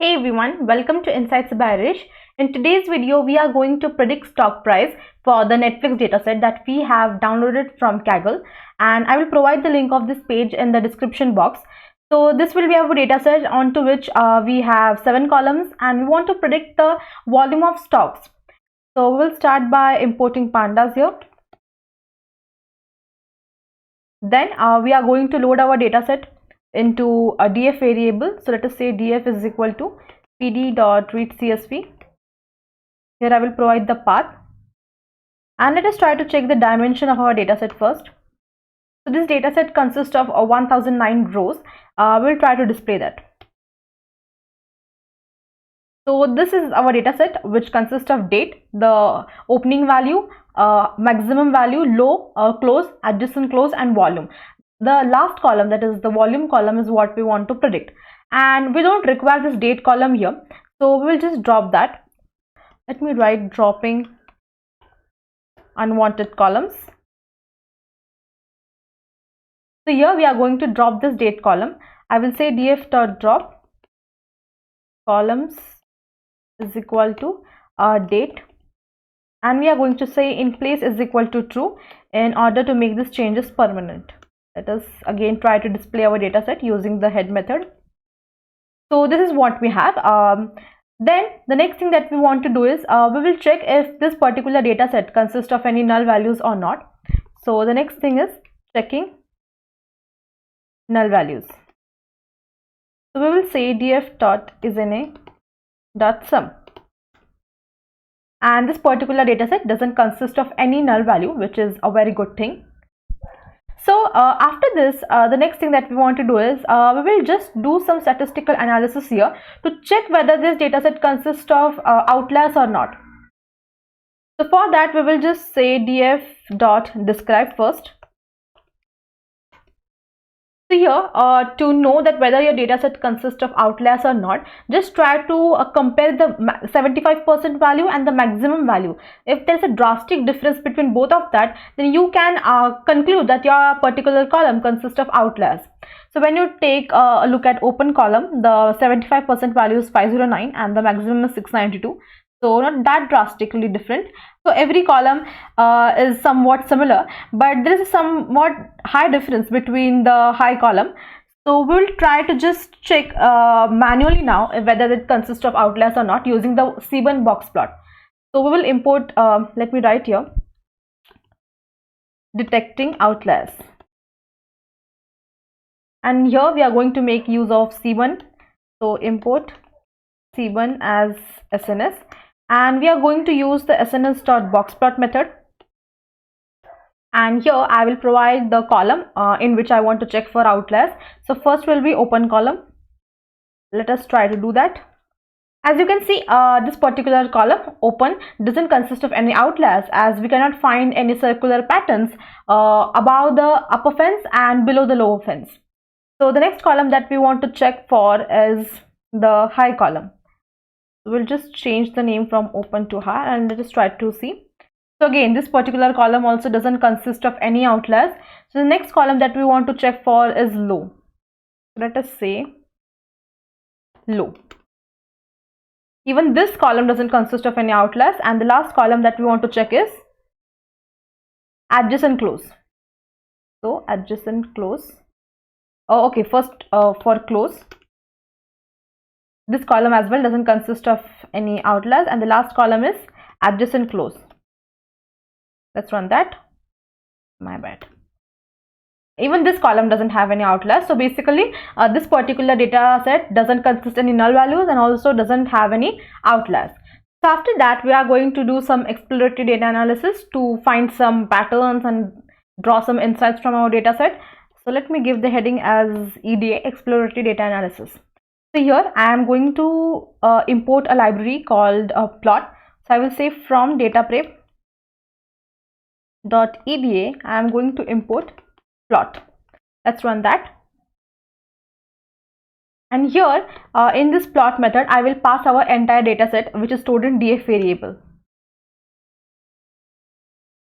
Hey everyone, welcome to InsightsByRish. In today's video, we are going to predict stock price for the Netflix dataset that we have downloaded from Kaggle, and I will provide the link of this page in the description box. So this will be our dataset onto which we have 7 columns, and we want to predict the volume of stocks. So we'll start by importing pandas here. Then we are going to load our dataset into a df variable. So let us say df is equal to pd.readcsv. Here I will provide the path, and let us try to check the dimension of our dataset first. So this dataset consists of 1009 rows. We'll try to display that. So this is our dataset, which consists of date, the opening value, maximum value, low, close, adjacent close, and volume. The last column, that is the volume column, is what we want to predict, and we don't require this date column here, so we will just drop that. Let me write dropping unwanted columns. So here we are going to drop this date column. I will say df.drop columns is equal to date, and we are going to say in place is equal to true in order to make this changes permanent. Let us again try to display our dataset using the head method. So this is what we have. Then the next thing that we want to do is we will check if this particular dataset consists of any null values or not. So the next thing is checking null values. So we will say df.isNA.sum, and this particular dataset doesn't consist of any null value, which is a very good thing. So after this, the next thing that we want to do is we will just do some statistical analysis here to check whether this dataset consists of outliers or not. So for that, we will just say df.describe first. So here, to know that whether your dataset consists of outliers or not, just try to compare the 75% value and the maximum value. If there's a drastic difference between both of that, then you can conclude that your particular column consists of outliers. So when you take a look at open column, the 75% value is 509 and the maximum is 692. So not that drastically different. So every column is somewhat similar, but there is a somewhat high difference between the high column. So we'll try to just check manually now whether it consists of outliers or not using the C1 box plot. So we will import, let me write here, detecting outliers. And here we are going to make use of C1. So import C1 as SNS. And we are going to use the sns.boxplot method, and here I will provide the column in which I want to check for outliers. So first will be open column. Let us try to do that. As you can see, this particular column open doesn't consist of any outliers, as we cannot find any circular patterns above the upper fence and below the lower fence. So the next column that we want to check for is the high column. We'll just change the name from open to high, and let us try to see. So again, this particular column also doesn't consist of any outliers. So the next column that we want to check for is low. Let us say low. Even this column doesn't consist of any outliers, and the last column that we want to check is adjacent close. So adjacent close. Oh, okay, first for close. This column as well doesn't consist of any outliers, and the last column is adjacent close. Let's run that. My bad. Even this column doesn't have any outliers. So basically, this particular data set doesn't consist any null values and also doesn't have any outliers. So after that, we are going to do some exploratory data analysis to find some patterns and draw some insights from our data set. So let me give the heading as EDA, Exploratory Data Analysis. So here I am going to import a library called plot. So I will say from dataprep.eda I am going to import plot. Let's run that. And here in this plot method, I will pass our entire data set, which is stored in df variable.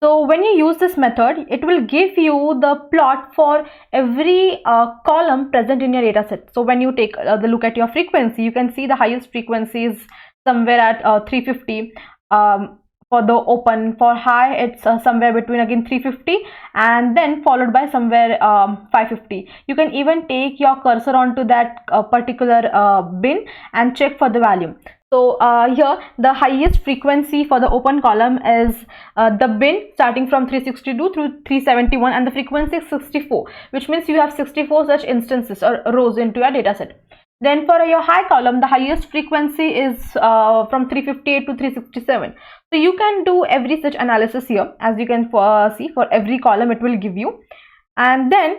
So when you use this method, it will give you the plot for every column present in your data set. So when you take the look at your frequency, you can see the highest frequency is somewhere at 350 for the open. For high, it's somewhere between again 350 and then followed by somewhere 550. You can even take your cursor onto that particular bin and check for the value. So here the highest frequency for the open column is the bin starting from 362 through 371, and the frequency is 64, which means you have 64 such instances or rows into your data set. Then for your high column, the highest frequency is from 358 to 367. So you can do every such analysis here. As you can see, for every column it will give you. And then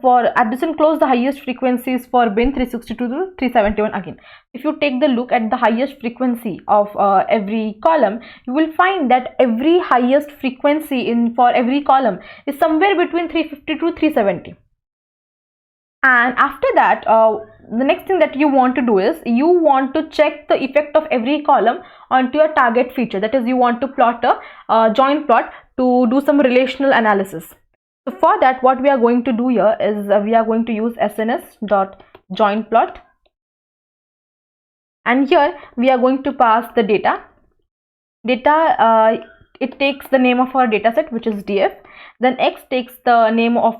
for adjacent close, the highest frequency is for bin 362 to 371 again. If you take the look at the highest frequency of every column, you will find that every highest frequency for every column is somewhere between 350 to 370. And after that, the next thing that you want to do is you want to check the effect of every column onto your target feature. That is, you want to plot a joint plot to do some relational analysis. So for that, what we are going to do here is we are going to use sns.jointplot, and here we are going to pass the data. It takes the name of our data set, which is df. Then x takes the name of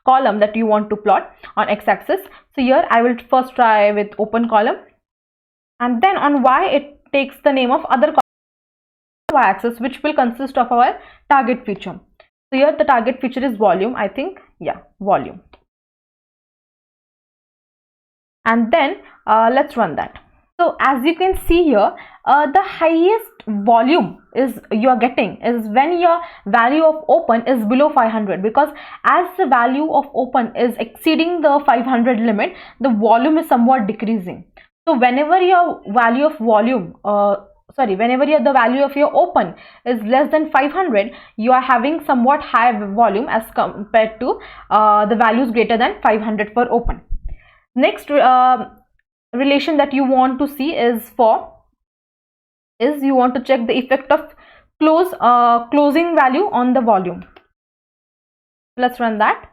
column that you want to plot on x-axis. So here I will first try with open column, and then on y it takes the name of other column y-axis, which will consist of our target feature. So here the target feature is volume, I think, yeah, volume. And then let's run that. So as you can see here, the highest volume you are getting is when your value of open is below 500, because as the value of open is exceeding the 500 limit, the volume is somewhat decreasing. So whenever your value of volume whenever the value of your open is less than 500, you are having somewhat high volume as compared to the values greater than 500 for open. Next relation that you want to see is you want to check the effect of closing value on the volume. Let's run that.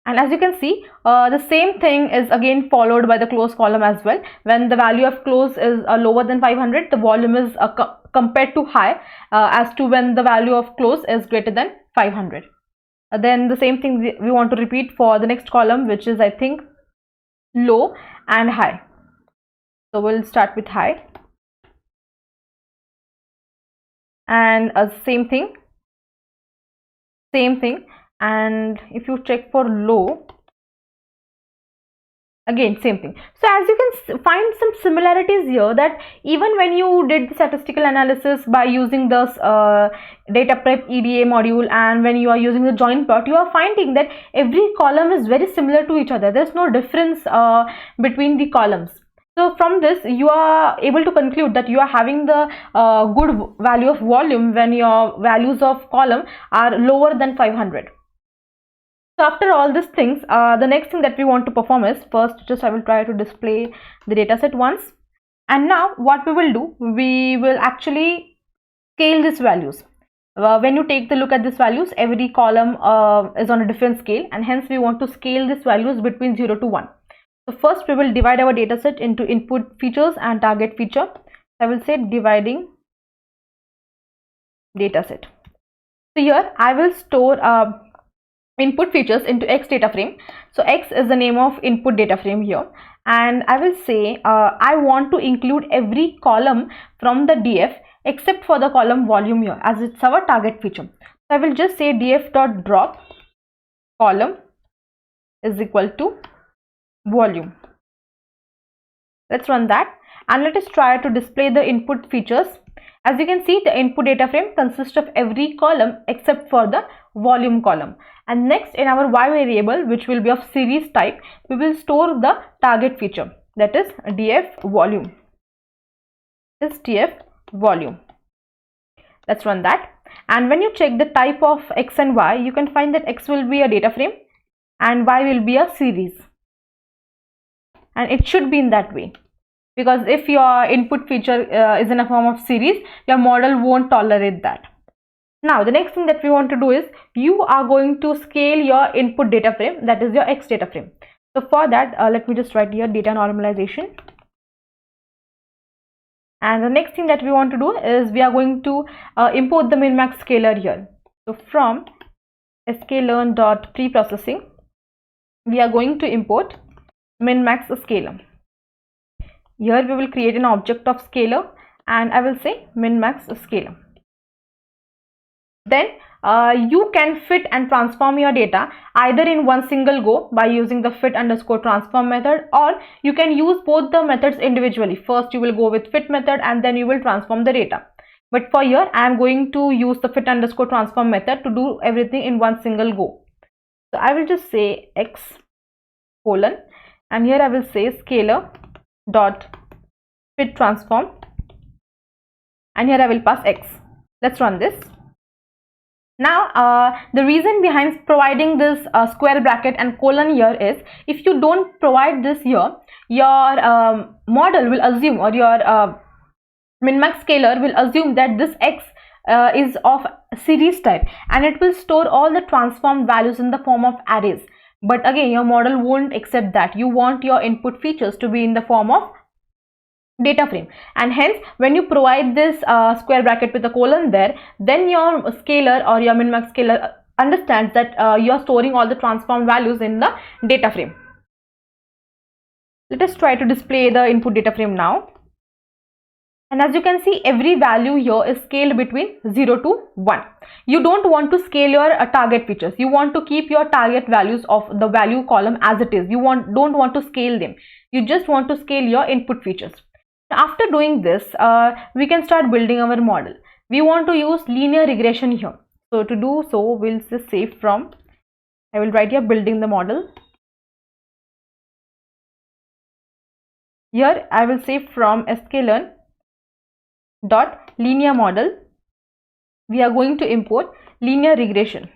And as you can see, the same thing is again followed by the close column as well. When the value of close is lower than 500, the volume is compared to high as to when the value of close is greater than 500. Then the same thing we want to repeat for the next column, which is, I think, low and high. So we'll start with high, and same thing. And if you check for low, again same thing. So as you can find some similarities here, that even when you did the statistical analysis by using this data prep EDA module, and when you are using the joint plot, you are finding that every column is very similar to each other. There's no difference between the columns. So from this, you are able to conclude that you are having the good value of volume when your values of column are lower than 500. So after all these things, the next thing that we want to perform is, first I will try to display the dataset once. And now what we will do, we will actually scale these values. When you take the look at these values, every column is on a different scale, and hence we want to scale these values between 0 to 1. So first we will divide our dataset into input features and target feature. I will say dividing dataset. So here I will store input features into X data frame. So X is the name of input data frame here, and I will say I want to include every column from the df except for the column volume here, as it's our target feature. So I will just say df.drop column is equal to volume. Let's run that, and let us try to display the input features. As you can see, the input data frame consists of every column except for the volume column. And next, in our y variable, which will be of series type, we will store the target feature, that is df volume. This df volume. Let's run that, and when you check the type of x and y, you can find that x will be a data frame and y will be a series, and it should be in that way, because if your input feature is in a form of series, your model won't tolerate that. Now the next thing that we want to do is you are going to scale your input data frame, that is your X data frame. So for that, let me just write here data normalization. And the next thing that we want to do is we are going to import the min-max scaler here. So from sklearn.preprocessing, we are going to import min-max scaler. Here we will create an object of scaler and I will say min-max scaler. Then you can fit and transform your data either in one single go by using the fit_transform method, or you can use both the methods individually. First you will go with fit method and then you will transform the data. But for here I am going to use the fit_transform method to do everything in one single go. So I will just say X colon and here I will say scalar dot fit transform and here I will pass X. Let's run this. Now the reason behind providing this square bracket and colon here is, if you don't provide this here, your model will assume, or your min-max scaler will assume that this X is of series type and it will store all the transformed values in the form of arrays. But again, your model won't accept that. You want your input features to be in the form of data frame, and hence when you provide this square bracket with a colon there, then your scaler or your min-max scaler understands that you are storing all the transformed values in the data frame. Let us try to display the input data frame now. And as you can see, every value here is scaled between 0 to 1. You don't want to scale your target features. You want to keep your target values of the value column as it is. You don't want to scale them. You just want to scale your input features. After doing this, we can start building our model. We want to use linear regression here. So to do so, we'll just say from, I will write here building the model. Here I will say from sklearn dot linear model, we are going to import linear regression,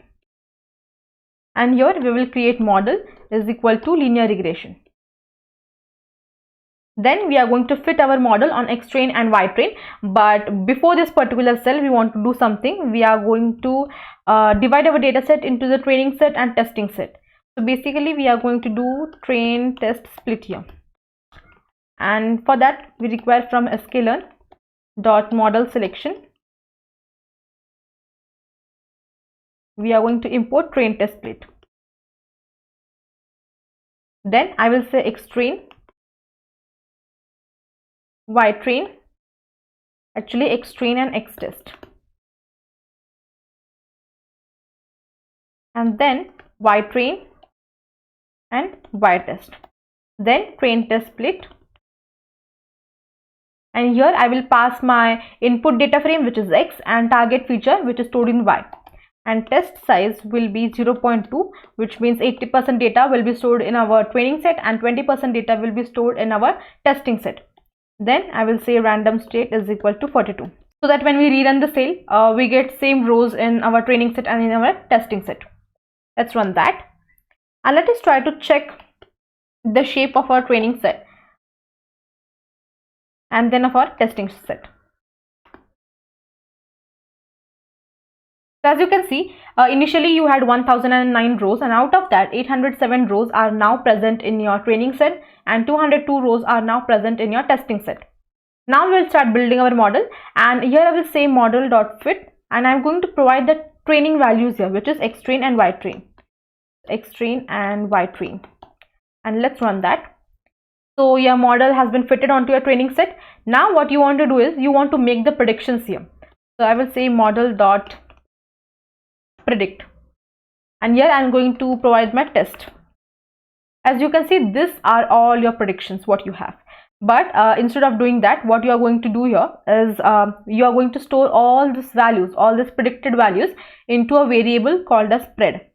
and here we will create model is equal to linear regression. Then we are going to fit our model on X-train and Y-train, but before this particular cell we want to do something. We are going to divide our data set into the training set and testing set. So basically we are going to do train test split here, and for that we require from sklearn dot model selection, we are going to import train test split. Then I will say X-train, Y-train, actually X-train and X-test, and then Y-train and Y-test, then train test split. And here I will pass my input data frame, which is X, and target feature, which is stored in Y, and test size will be 0.2, which means 80% data will be stored in our training set and 20% data will be stored in our testing set. Then I will say random state is equal to 42, so that when we rerun the cell, we get same rows in our training set and in our testing set. Let's run that, and let us try to check the shape of our training set and then of our testing set. So as you can see, initially you had 1009 rows, and out of that 807 rows are now present in your training set and 202 rows are now present in your testing set. Now we will start building our model, and here I will say model.fit, and I am going to provide the training values here, which is X-train and Y-train. X-train and Y-train, and let's run that. So your model has been fitted onto your training set. Now what you want to do is you want to make the predictions here. So I will say model dot predict, and here I am going to provide my test. As you can see, these are all your predictions what you have. But instead of doing that, what you are going to do here is you are going to store all these values, all these predicted values, into a variable called as spread.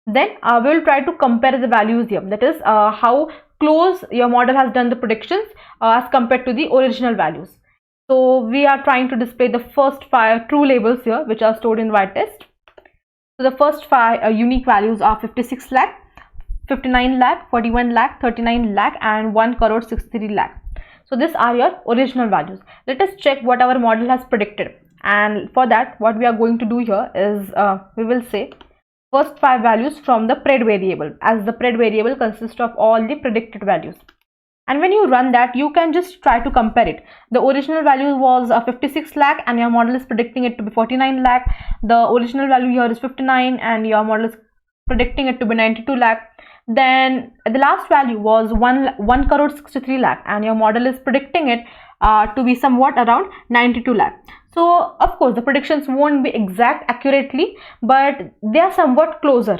Then we will try to compare the values here, that is how close your model has done the predictions as compared to the original values. So we are trying to display the first 5 true labels here, which are stored in Y-test. So the first 5 unique values are 56 lakh, 59 lakh, 41 lakh, 39 lakh and 1 crore 63 lakh. So these are your original values. Let us check what our model has predicted, and for that what we are going to do here is we will say first 5 values from the pred variable, as the pred variable consists of all the predicted values. And when you run that, you can just try to compare it. The original value was 56 lakh and your model is predicting it to be 49 lakh. The original value here is 59 and your model is predicting it to be 92 lakh. Then the last value was 1 crore 63 lakh and your model is predicting it to be somewhat around 92 lakh. So of course the predictions won't be exact accurately, but they are somewhat closer.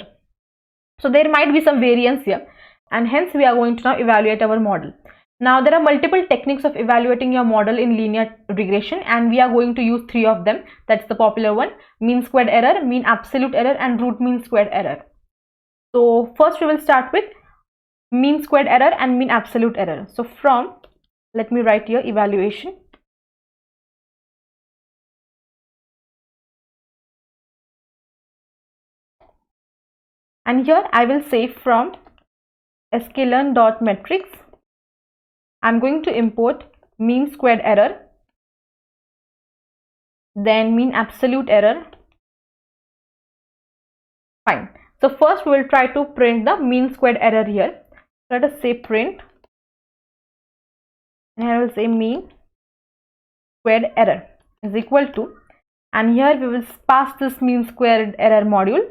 So there might be some variance here, and hence we are going to now evaluate our model. Now there are multiple techniques of evaluating your model in linear regression, and we are going to use 3 of them. That's the popular one: mean squared error, mean absolute error and root mean squared error. So first we will start with mean squared error and mean absolute error. So from, let me write here evaluation, and here I will say from sklearn.metrics I'm going to import mean squared error, then mean absolute error. Fine. So first we will try to print the mean squared error here. Let us say print, and I will say mean squared error is equal to, and here we will pass this mean squared error module,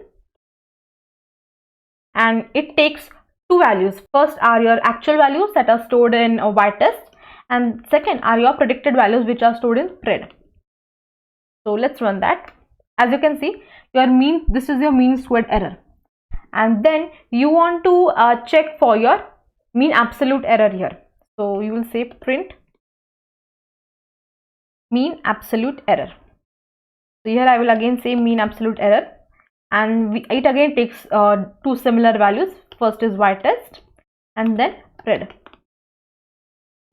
and it takes 2 values. First are your actual values that are stored in a y-test, and second are your predicted values which are stored in pred. So let's run that. As you can see, this is your mean squared error, and then you want to check for your mean absolute error here. So you will say print mean absolute error. So here I will again say mean absolute error, and it again takes 2 similar values. First is y-test and then pred.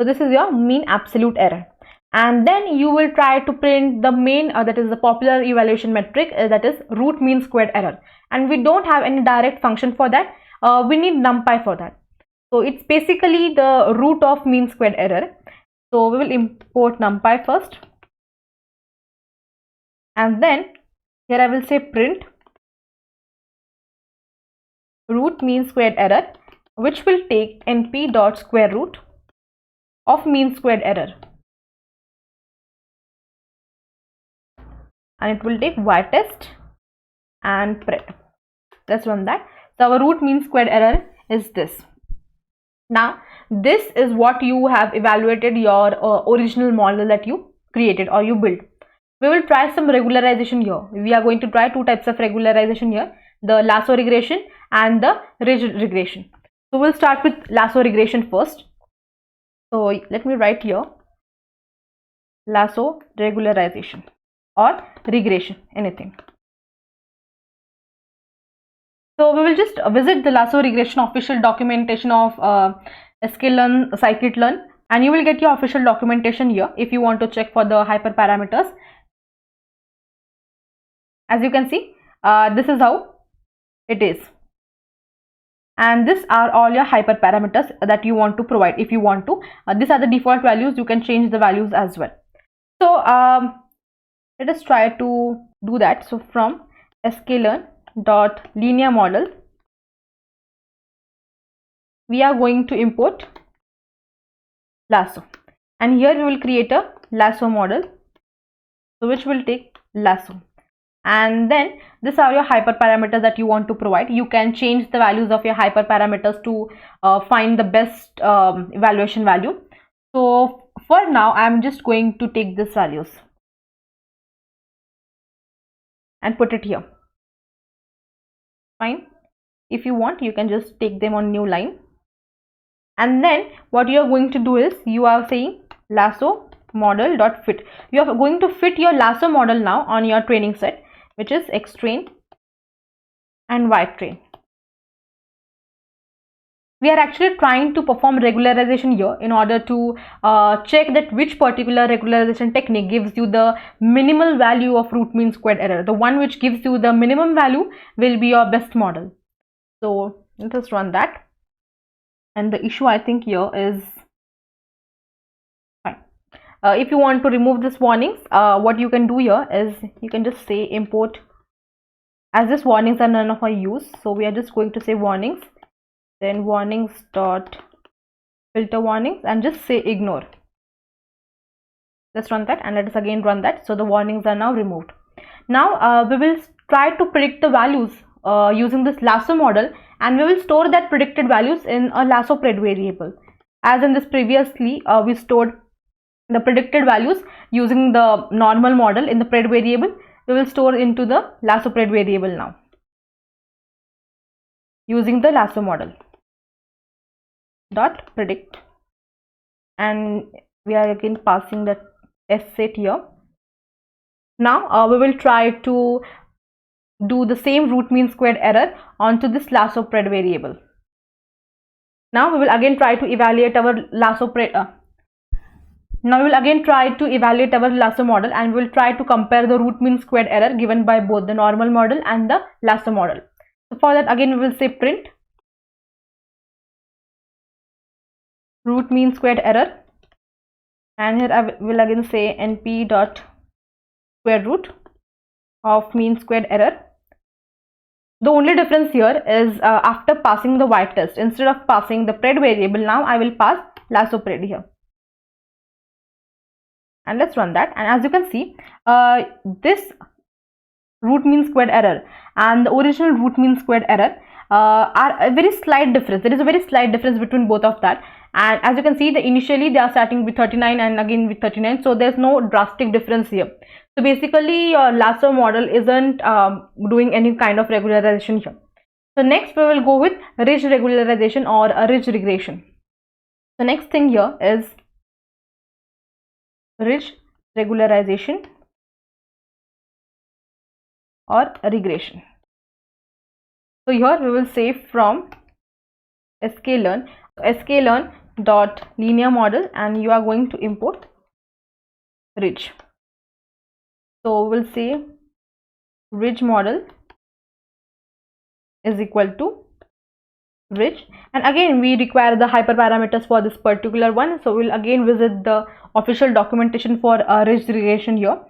So this is your mean absolute error, and then you will try to print the main that is the popular evaluation metric, that is root mean squared error, and we don't have any direct function for that. We need numpy for that. So it's basically the root of mean squared error. So we will import numpy first, and then here I will say print root mean squared error, which will take np dot square root of mean squared error, and it will take y-test and pred. Let's run that. So our root mean squared error is this. Now this is what you have evaluated your original model that you created or you built. We will try some regularization here. We are going to try 2 types of regularization here: the lasso regression and the ridge regression. So we'll start with lasso regression first. So let me write here lasso regularization or regression, anything. So we will just visit the lasso regression official documentation of sklearn scikit-learn, and you will get your official documentation here if you want to check for the hyperparameters. As you can see, this is how it is, and these are all your hyperparameters that you want to provide. If you want to, these are the default values. You can change the values as well. So let us try to do that. So from sklearn dot linear model, we are going to import lasso, and here we will create a lasso model, so which will take lasso, and then these are your hyperparameters that you want to provide. You can change the values of your hyperparameters to find the best evaluation value. So for now I am just going to take these values and put it here. Fine. If you want, you can just take them on new line, and then what you are going to do is you are saying lasso model dot fit. You are going to fit your lasso model now on your training set, which is X train and Y train. We are actually trying to perform regularization here in order to check that which particular regularization technique gives you the minimal value of root mean squared error. The one which gives you the minimum value will be your best model. So Let us run that. And the issue I think here is fine. If you want to remove this warnings, what you can do here is you can just say import, as this warnings are none of our use, so we are just going to say warnings, then warnings dot filter warnings, and just say ignore. Let's run that, and let us again run that. So the warnings are now removed. Now we will try to predict the values using this lasso model, and we will store that predicted values in a lasso pred variable. As in this previously, we stored the predicted values using the normal model in the pred variable. We will store into the lasso pred variable now using the lasso model dot predict, and we are again passing the set here. Now we will try to do the same root mean squared error onto this lasso pred variable. Now we will again try to evaluate our lasso pred. Now we will again try to evaluate our lasso model, and we will try to compare the root mean squared error given by both the normal model and the lasso model. So for that, again we will say print root mean squared error, and here I will again say np dot square root of mean squared error. The only difference here is after passing the y test, instead of passing the pred variable, now I will pass lasso pred here. And let's run that, and as you can see, this root mean squared error and the original root mean squared error are a very slight difference. There is a very slight difference between both of that, and as you can see, initially they are starting with 39 and again with 39, so there's no drastic difference here. So basically your lasso model isn't doing any kind of regularization here. So next we will go with ridge regularization or a ridge regression. The next thing here is ridge regularization or regression. So here we will say from sklearn dot linear model, and you are going to import ridge. So we'll say ridge model is equal to ridge, and again we require the hyperparameters for this particular one, so we'll again visit the official documentation for ridge regression here.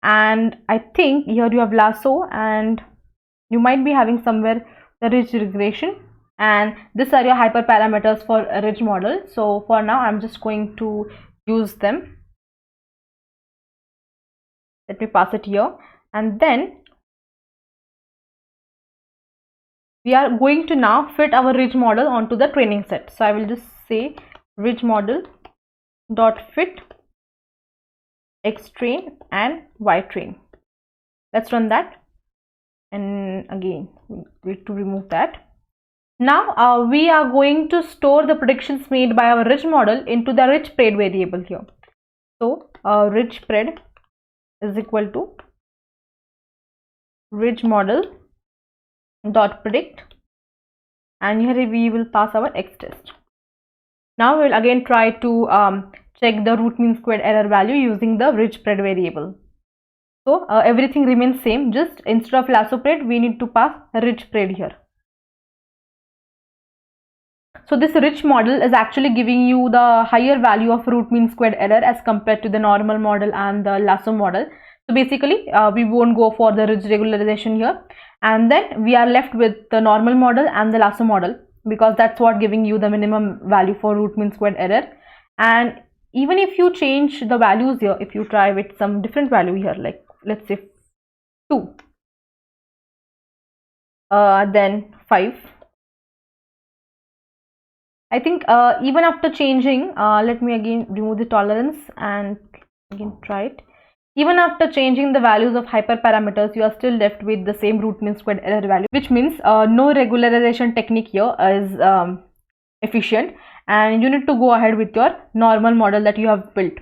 And I think here you have lasso, and you might be having somewhere the ridge regression, and these are your hyperparameters for a ridge model. So for now I'm just going to use them. Let me pass it here, and then we are going to now fit our ridge model onto the training set. So I will just say ridge model dot fit x train and y train. Let's run that, and again we need to remove that. Now we are going to store the predictions made by our ridge model into the ridge pred variable here. So ridge pred is equal to ridge model dot predict, and here we will pass our x test. Now we will again try to check the root mean squared error value using the ridge pred variable. So everything remains same, just instead of lasso pred we need to pass ridge pred here. So this ridge model is actually giving you the higher value of root mean squared error as compared to the normal model and the lasso model. So basically we won't go for the ridge regularization here, and then we are left with the normal model and the lasso model, because that's what giving you the minimum value for root mean squared error. And even if you change the values here, if you try with some different value here, like let's say 2, then 5, I think even after changing, let me again remove the tolerance and again try it. Even after changing the values of hyperparameters, you are still left with the same root mean squared error value, which means no regularization technique here is efficient, and you need to go ahead with your normal model that you have built.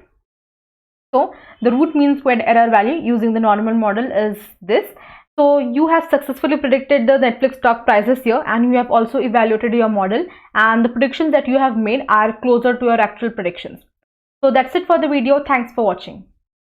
So the root mean squared error value using the normal model is this. So you have successfully predicted the Netflix stock prices here, and you have also evaluated your model, and the predictions that you have made are closer to your actual predictions. So that's it for the video. Thanks for watching.